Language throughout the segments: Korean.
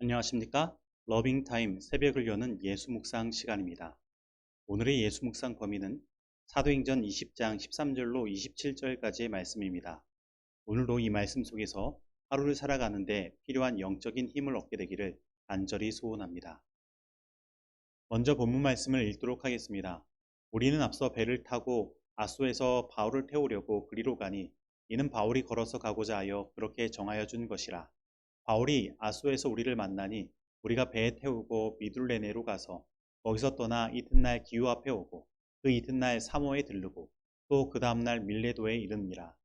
안녕하십니까? 러빙타임 새벽을 여는 예수 묵상 시간입니다. 오늘의 예수 묵상 범위는 사도행전 20장 13절로 27절까지의 말씀입니다. 오늘도 이 말씀 속에서 하루를 살아가는데 필요한 영적인 힘을 얻게 되기를 간절히 소원합니다. 먼저 본문 말씀을 읽도록 하겠습니다. 우리는 앞서 배를 타고 아소에서 바울을 태우려고 그리로 가니 이는 바울이 걸어서 가고자 하여 그렇게 정하여 준 것이라. 바울이 아소에서 우리를 만나니 우리가 배에 태우고 미둘레네로 가서 거기서 떠나 이튿날 기후 앞에 오고 그 이튿날 사모에 들르고 또 그 다음날 밀레도에 이르니라.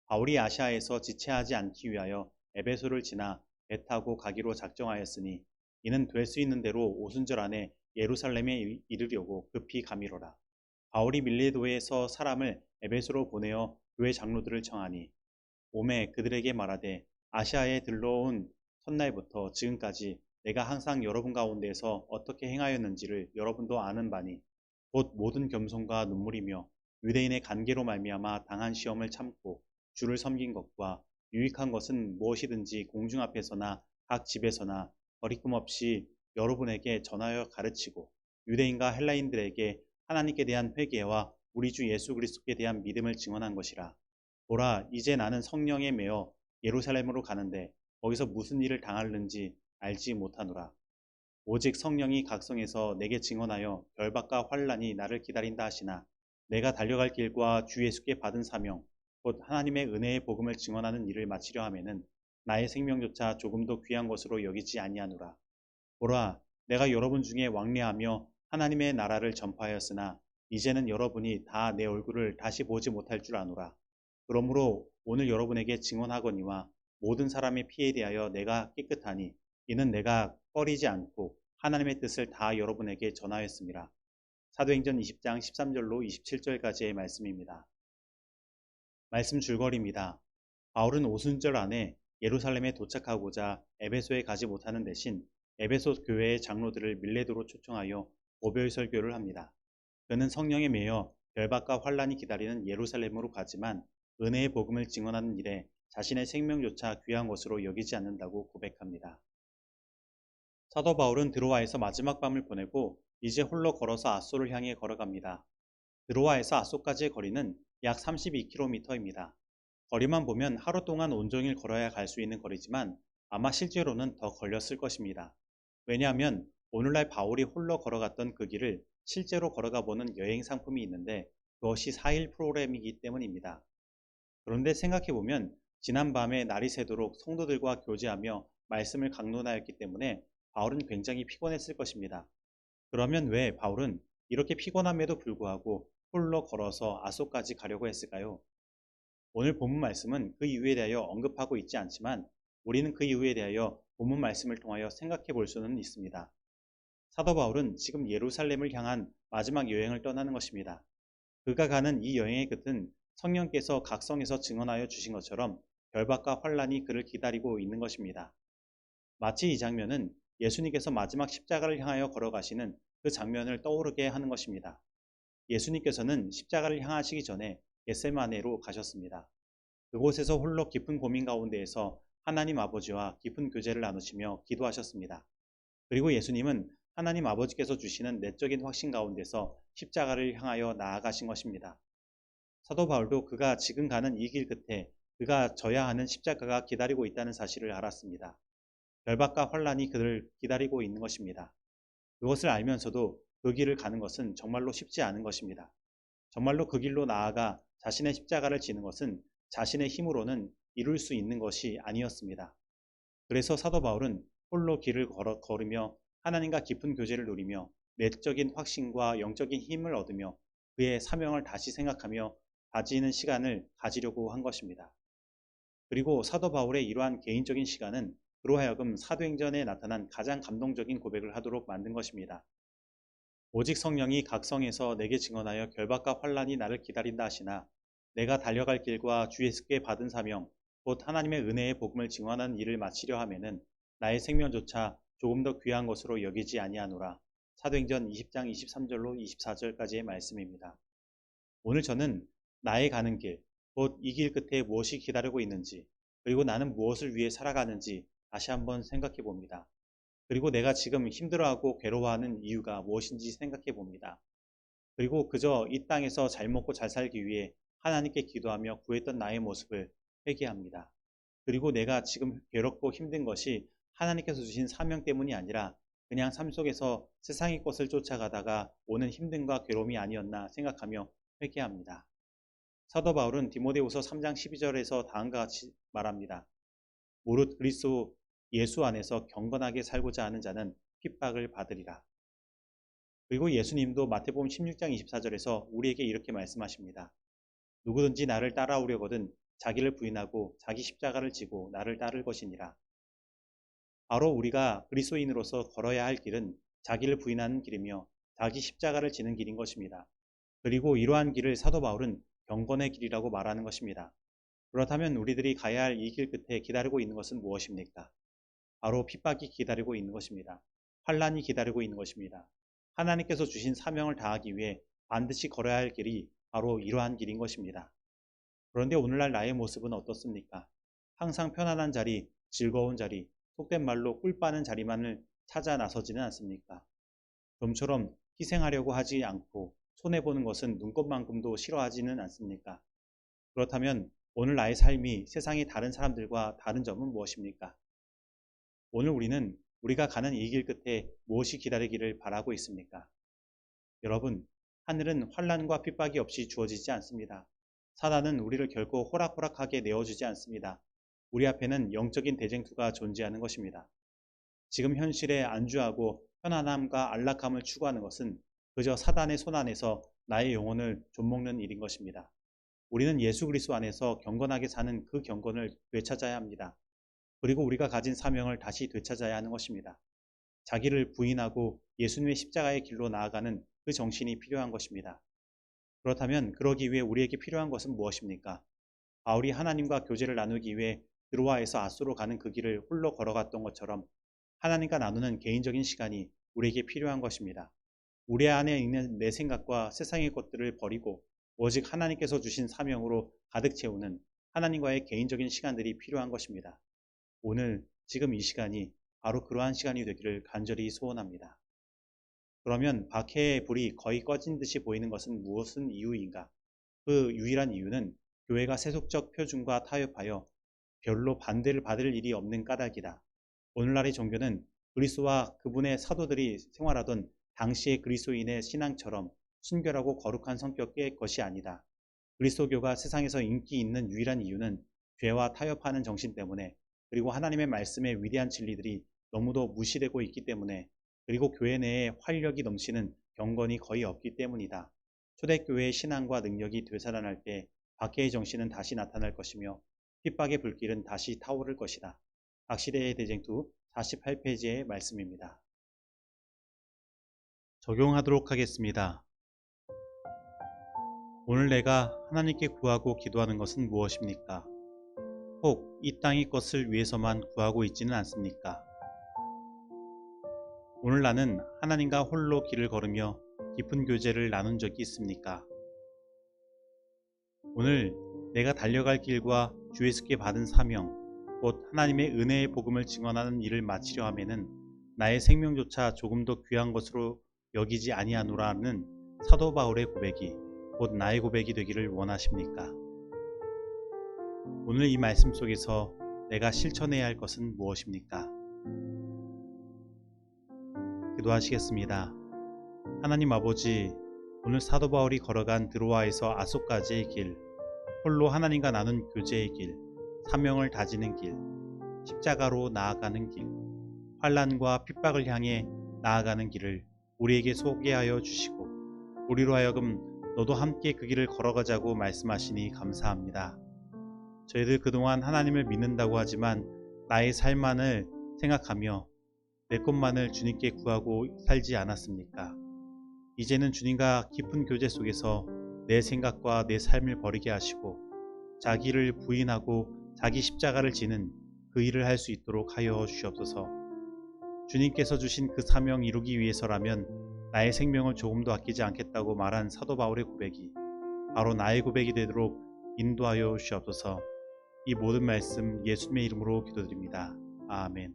바울이 아시아에서 지체하지 않기 위하여 에베소를 지나 배 타고 가기로 작정하였으니 이는 될 수 있는 대로 오순절 안에 예루살렘에 이르려고 급히 가미로라. 바울이 밀레도에서 사람을 에베소로 보내어 교회 장로들을 청하니 오매 그들에게 말하되 아시아에 들러온 첫날부터 지금까지 내가 항상 여러분 가운데서 어떻게 행하였는지를 여러분도 아는 바니 곧 모든 겸손과 눈물이며 유대인의 관계로 말미암아 당한 시험을 참고 주를 섬긴 것과 유익한 것은 무엇이든지 공중 앞에서나 각 집에서나 거리낌 없이 여러분에게 전하여 가르치고 유대인과 헬라인들에게 하나님께 대한 회개와 우리 주 예수 그리스도께 대한 믿음을 증언한 것이라. 보라, 이제 나는 성령에 매어 예루살렘으로 가는데 거기서 무슨 일을 당하는지 알지 못하노라. 오직 성령이 각성해서 내게 증언하여 결박과 환란이 나를 기다린다 하시나 내가 달려갈 길과 주 예수께 받은 사명 곧 하나님의 은혜의 복음을 증언하는 일을 마치려 하면은 나의 생명조차 조금도 귀한 것으로 여기지 아니하노라. 보라, 내가 여러분 중에 왕래하며 하나님의 나라를 전파하였으나 이제는 여러분이 다 내 얼굴을 다시 보지 못할 줄 아노라. 그러므로 오늘 여러분에게 증언하거니와 모든 사람의 피에 대하여 내가 깨끗하니 이는 내가 꺼리지 않고 하나님의 뜻을 다 여러분에게 전하였습니다. 사도행전 20장 13절로 27절까지의 말씀입니다. 말씀 줄거리입니다. 바울은 오순절 안에 예루살렘에 도착하고자 에베소에 가지 못하는 대신 에베소 교회의 장로들을 밀레도로 초청하여 고별 설교를 합니다. 그는 성령에 매여 결박과 환란이 기다리는 예루살렘으로 가지만 은혜의 복음을 증언하는 일에 자신의 생명조차 귀한 것으로 여기지 않는다고 고백합니다. 사도 바울은 드로아에서 마지막 밤을 보내고 이제 홀로 걸어서 아소를 향해 걸어갑니다. 드로아에서 아소까지의 거리는 약 32km입니다. 거리만 보면 하루 동안 온종일 걸어야 갈 수 있는 거리지만 아마 실제로는 더 걸렸을 것입니다. 왜냐하면 오늘날 바울이 홀로 걸어갔던 그 길을 실제로 걸어가 보는 여행 상품이 있는데 그것이 4일 프로그램이기 때문입니다. 그런데 생각해보면 지난밤에 날이 새도록 성도들과 교제하며 말씀을 강론하였기 때문에 바울은 굉장히 피곤했을 것입니다. 그러면 왜 바울은 이렇게 피곤함에도 불구하고 홀로 걸어서 아소까지 가려고 했을까요? 오늘 본문 말씀은 그 이유에 대하여 언급하고 있지 않지만 우리는 그 이유에 대하여 본문 말씀을 통하여 생각해 볼 수는 있습니다. 사도 바울은 지금 예루살렘을 향한 마지막 여행을 떠나는 것입니다. 그가 가는 이 여행의 끝은 성령께서 각성해서 증언하여 주신 것처럼 결박과 환란이 그를 기다리고 있는 것입니다. 마치 이 장면은 예수님께서 마지막 십자가를 향하여 걸어가시는 그 장면을 떠오르게 하는 것입니다. 예수님께서는 십자가를 향하시기 전에 겟세마네로 가셨습니다. 그곳에서 홀로 깊은 고민 가운데에서 하나님 아버지와 깊은 교제를 나누시며 기도하셨습니다. 그리고 예수님은 하나님 아버지께서 주시는 내적인 확신 가운데서 십자가를 향하여 나아가신 것입니다. 사도 바울도 그가 지금 가는 이 길 끝에 그가 져야 하는 십자가가 기다리고 있다는 사실을 알았습니다. 결박과 환란이 그를 기다리고 있는 것입니다. 그것을 알면서도 그 길을 가는 것은 정말로 쉽지 않은 것입니다. 정말로 그 길로 나아가 자신의 십자가를 지는 것은 자신의 힘으로는 이룰 수 있는 것이 아니었습니다. 그래서 사도 바울은 홀로 길을 걸으며 하나님과 깊은 교제를 누리며 내적인 확신과 영적인 힘을 얻으며 그의 사명을 다시 생각하며 가지는 시간을 가지려고 한 것입니다. 그리고 사도 바울의 이러한 개인적인 시간은 그로 하여금 사도행전에 나타난 가장 감동적인 고백을 하도록 만든 것입니다. 오직 성령이 각성해서 내게 증언하여 결박과 환란이 나를 기다린다 하시나 내가 달려갈 길과 주 예수께 받은 사명 곧 하나님의 은혜의 복음을 증언하는 일을 마치려 하면은 나의 생명조차 조금 더 귀한 것으로 여기지 아니하노라. 사도행전 20장 23절로 24절까지의 말씀입니다. 오늘 저는 나의 가는 길, 곧 이 길 끝에 무엇이 기다리고 있는지, 그리고 나는 무엇을 위해 살아가는지 다시 한번 생각해 봅니다. 그리고 내가 지금 힘들어하고 괴로워하는 이유가 무엇인지 생각해 봅니다. 그리고 그저 이 땅에서 잘 먹고 잘 살기 위해 하나님께 기도하며 구했던 나의 모습을 회개합니다. 그리고 내가 지금 괴롭고 힘든 것이 하나님께서 주신 사명 때문이 아니라 그냥 삶 속에서 세상의 것을 쫓아가다가 오는 힘듦과 괴로움이 아니었나 생각하며 회개합니다. 사도 바울은 디모데후서 3장 12절에서 다음과 같이 말합니다. 무릇 그리스도 예수 안에서 경건하게 살고자 하는 자는 핍박을 받으리라. 그리고 예수님도 마태복음 16장 24절에서 우리에게 이렇게 말씀하십니다. 누구든지 나를 따라오려거든 자기를 부인하고 자기 십자가를 지고 나를 따를 것이니라. 바로 우리가 그리스도인으로서 걸어야 할 길은 자기를 부인하는 길이며 자기 십자가를 지는 길인 것입니다. 그리고 이러한 길을 사도 바울은 경건의 길이라고 말하는 것입니다. 그렇다면 우리들이 가야 할 이 길 끝에 기다리고 있는 것은 무엇입니까? 바로 핍박이 기다리고 있는 것입니다. 환란이 기다리고 있는 것입니다. 하나님께서 주신 사명을 다하기 위해 반드시 걸어야 할 길이 바로 이러한 길인 것입니다. 그런데 오늘날 나의 모습은 어떻습니까? 항상 편안한 자리, 즐거운 자리, 속된 말로 꿀 빠는 자리만을 찾아 나서지는 않습니까? 좀처럼 희생하려고 하지 않고 손해보는 것은 눈꽃만큼도 싫어하지는 않습니까? 그렇다면 오늘 나의 삶이 세상의 다른 사람들과 다른 점은 무엇입니까? 오늘 우리는 우리가 가는 이 길 끝에 무엇이 기다리기를 바라고 있습니까? 여러분, 하늘은 환란과 핍박이 없이 주어지지 않습니다. 사단은 우리를 결코 호락호락하게 내어주지 않습니다. 우리 앞에는 영적인 대쟁투가 존재하는 것입니다. 지금 현실에 안주하고 편안함과 안락함을 추구하는 것은 그저 사단의 손 안에서 나의 영혼을 좀먹는 일인 것입니다. 우리는 예수 그리스도 안에서 경건하게 사는 그 경건을 되찾아야 합니다. 그리고 우리가 가진 사명을 다시 되찾아야 하는 것입니다. 자기를 부인하고 예수님의 십자가의 길로 나아가는 그 정신이 필요한 것입니다. 그렇다면 그러기 위해 우리에게 필요한 것은 무엇입니까? 바울이 하나님과 교제를 나누기 위해 드로아에서 아소로 가는 그 길을 홀로 걸어갔던 것처럼 하나님과 나누는 개인적인 시간이 우리에게 필요한 것입니다. 우리 안에 있는 내 생각과 세상의 것들을 버리고 오직 하나님께서 주신 사명으로 가득 채우는 하나님과의 개인적인 시간들이 필요한 것입니다. 오늘 지금 이 시간이 바로 그러한 시간이 되기를 간절히 소원합니다. 그러면 박해의 불이 거의 꺼진 듯이 보이는 것은 무슨 이유인가? 그 유일한 이유는 교회가 세속적 표준과 타협하여 별로 반대를 받을 일이 없는 까닭이다. 오늘날의 종교는 그리스도와 그분의 사도들이 생활하던 당시의 그리스도인의 신앙처럼 순결하고 거룩한 성격의 것이 아니다. 그리스도교가 세상에서 인기 있는 유일한 이유는 죄와 타협하는 정신 때문에, 그리고 하나님의 말씀의 위대한 진리들이 너무도 무시되고 있기 때문에, 그리고 교회 내에 활력이 넘치는 경건이 거의 없기 때문이다. 초대교회의 신앙과 능력이 되살아날 때 박해의 정신은 다시 나타날 것이며 핍박의 불길은 다시 타오를 것이다. 각시대의 대쟁투 48페이지의 말씀입니다. 적용하도록 하겠습니다. 오늘 내가 하나님께 구하고 기도하는 것은 무엇입니까? 혹 이 땅의 것을 위해서만 구하고 있지는 않습니까? 오늘 나는 하나님과 홀로 길을 걸으며 깊은 교제를 나눈 적이 있습니까? 오늘 내가 달려갈 길과 주에서께 받은 사명, 곧 하나님의 은혜의 복음을 증언하는 일을 마치려 하면은 나의 생명조차 조금도 귀한 것으로 여기지 아니하노라는 사도 바울의 고백이 곧 나의 고백이 되기를 원하십니까? 오늘 이 말씀 속에서 내가 실천해야 할 것은 무엇입니까? 기도하시겠습니다. 하나님 아버지, 오늘 사도 바울이 걸어간 드로아에서 아소까지의 길, 홀로 하나님과 나눈 교제의 길, 사명을 다지는 길, 십자가로 나아가는 길, 환난과 핍박을 향해 나아가는 길을 우리에게 소개하여 주시고 우리로 하여금 너도 함께 그 길을 걸어가자고 말씀하시니 감사합니다. 저희들 그동안 하나님을 믿는다고 하지만 나의 삶만을 생각하며 내 것만을 주님께 구하고 살지 않았습니까? 이제는 주님과 깊은 교제 속에서 내 생각과 내 삶을 버리게 하시고 자기를 부인하고 자기 십자가를 지는 그 일을 할 수 있도록 하여 주시옵소서. 주님께서 주신 그 사명 이루기 위해서라면 나의 생명을 조금도 아끼지 않겠다고 말한 사도 바울의 고백이 바로 나의 고백이 되도록 인도하여 주시옵소서. 이 모든 말씀 예수님의 이름으로 기도드립니다. 아멘.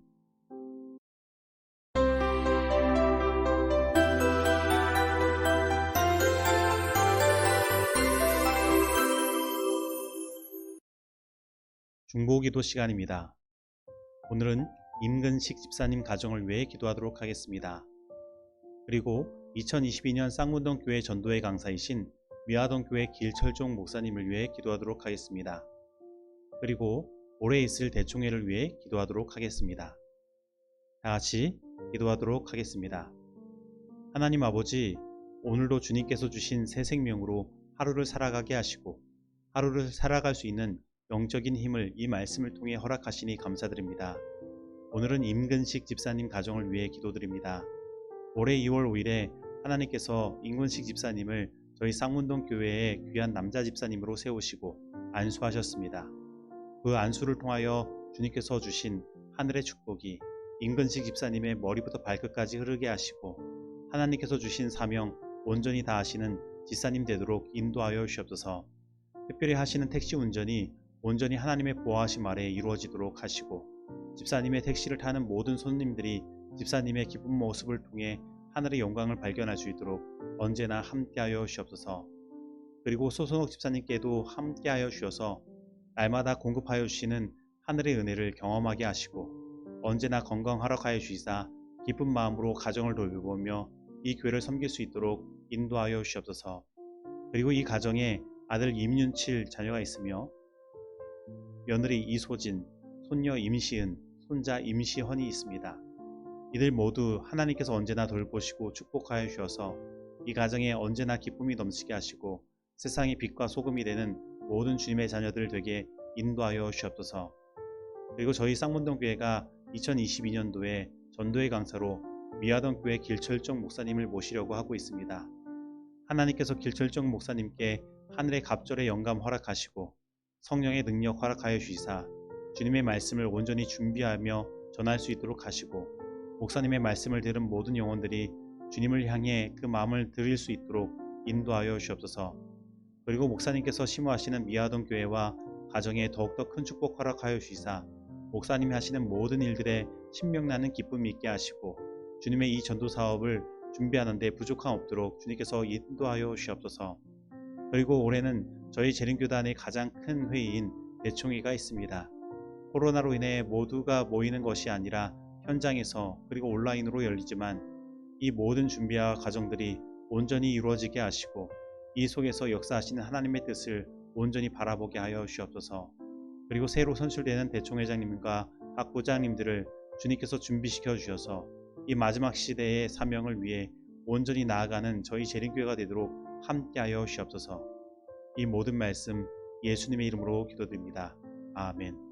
중보기도 시간입니다. 오늘은 임근식 집사님 가정을 위해 기도하도록 하겠습니다. 그리고 2022년 쌍문동 교회 전도회 강사이신 미화동 교회 길철종 목사님을 위해 기도하도록 하겠습니다. 그리고 올해 있을 대총회를 위해 기도하도록 하겠습니다. 다 같이 기도하도록 하겠습니다. 하나님 아버지, 오늘도 주님께서 주신 새 생명으로 하루를 살아가게 하시고 하루를 살아갈 수 있는 영적인 힘을 이 말씀을 통해 허락하시니 감사드립니다. 오늘은 임근식 집사님 가정을 위해 기도드립니다. 올해 2월 5일에 하나님께서 임근식 집사님을 저희 쌍문동 교회의 귀한 남자 집사님으로 세우시고 안수하셨습니다. 그 안수를 통하여 주님께서 주신 하늘의 축복이 임근식 집사님의 머리부터 발끝까지 흐르게 하시고 하나님께서 주신 사명 온전히 다하시는 집사님 되도록 인도하여 주시옵소서. 특별히 하시는 택시 운전이 온전히 하나님의 보호하심 아래 이루어지도록 하시고 집사님의 택시를 타는 모든 손님들이 집사님의 기쁜 모습을 통해 하늘의 영광을 발견할 수 있도록 언제나 함께하여 주시옵소서. 그리고 소선옥 집사님께도 함께하여 주셔서 날마다 공급하여 주시는 하늘의 은혜를 경험하게 하시고 언제나 건강 허락하여 주시사 기쁜 마음으로 가정을 돌보며 이 교회를 섬길 수 있도록 인도하여 주시옵소서. 그리고 이 가정에 아들 임윤칠 자녀가 있으며 며느리 이소진, 손녀 임시은, 손자 임시헌이 있습니다. 이들 모두 하나님께서 언제나 돌보시고 축복하여 주셔서 이 가정에 언제나 기쁨이 넘치게 하시고 세상의 빛과 소금이 되는 모든 주님의 자녀들 되게 인도하여 주시옵소서. 그리고 저희 쌍문동 교회가 2022년도에 전도회 강사로 미화동 교회 길철종 목사님을 모시려고 하고 있습니다. 하나님께서 길철종 목사님께 하늘의 갑절의 영감 허락하시고 성령의 능력 허락하여 주시사 주님의 말씀을 온전히 준비하며 전할 수 있도록 하시고 목사님의 말씀을 들은 모든 영혼들이 주님을 향해 그 마음을 드릴 수 있도록 인도하여 주시옵소서. 그리고 목사님께서 심호하시는 미화동 교회와 가정에 더욱더 큰 축복 허락하여 주시사 목사님이 하시는 모든 일들에 신명나는 기쁨이 있게 하시고 주님의 이 전도 사업을 준비하는 데 부족함 없도록 주님께서 인도하여 주시옵소서. 그리고 올해는 저희 재림교단의 가장 큰 회의인 대총회가 있습니다. 코로나로 인해 모두가 모이는 것이 아니라 현장에서 그리고 온라인으로 열리지만 이 모든 준비와 과정들이 온전히 이루어지게 하시고 이 속에서 역사하시는 하나님의 뜻을 온전히 바라보게 하여 주시옵소서. 그리고 새로 선출되는 대총회장님과 각 부장님들을 주님께서 준비시켜 주셔서 이 마지막 시대의 사명을 위해 온전히 나아가는 저희 재림교회가 되도록 함께하여 주시옵소서. 이 모든 말씀 예수님의 이름으로 기도드립니다. 아멘.